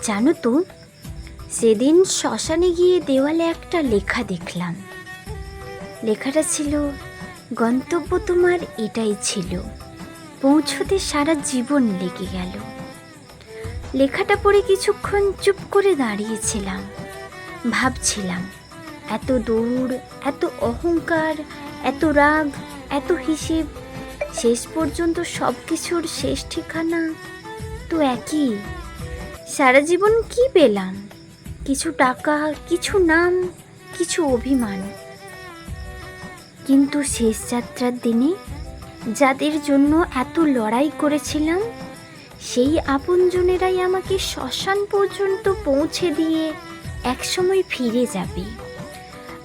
জানো তো, সেদিন শ্মশানে গিয়ে দেওয়ালে একটা লেখা দেখলাম। লেখাটা ছিল, গন্তব্য তোমার এটাই ছিল, পৌঁছতে সারা জীবন লেগে গেল। লেখাটা পড়ে কিছুক্ষণ চুপ করে দাঁড়িয়েছিলাম, ভাবছিলাম এত দৌড়, এত অহংকার, এত রাগ, এত হিসেব, শেষ পর্যন্ত সব কিছুর শেষ ঠিকানা তো একই। সারা জীবন কি পেলাম? কিছু টাকা, কিছু নাম, কিছু অভিমান। কিন্তু শেষ যাত্রার দিনে যাদের জন্য এত লড়াই করেছিলাম, সেই আপনজনেরাই আমাকে শ্মশান পর্যন্ত পৌঁছে দিয়ে একসময় ফিরে যাবে।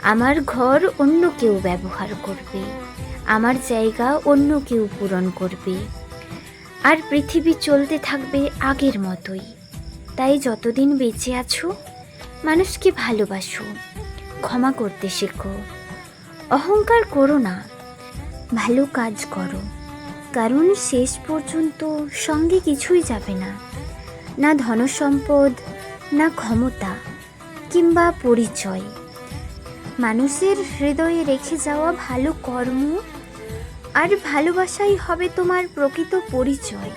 আমার ঘর অন্য কেউ ব্যবহার করবে, আমার জায়গা অন্য কেউ পূরণ করবে, আর পৃথিবী চলতে থাকবে আগের মতোই। তাই যতদিন বেঁচে আছো, মানুষকে ভালোবাসো, ক্ষমা করতে শেখো, অহংকার করো না, ভালো কাজ করো। কারণ শেষ পর্যন্ত সঙ্গে কিছুই যাবে না, না ধনসম্পদ, না ক্ষমতা কিংবা পরিচয়। মানুষের হৃদয়ে রেখে যাওয়া ভালো কর্ম আর ভালোবাসাই হবে তোমার প্রকৃত পরিচয়।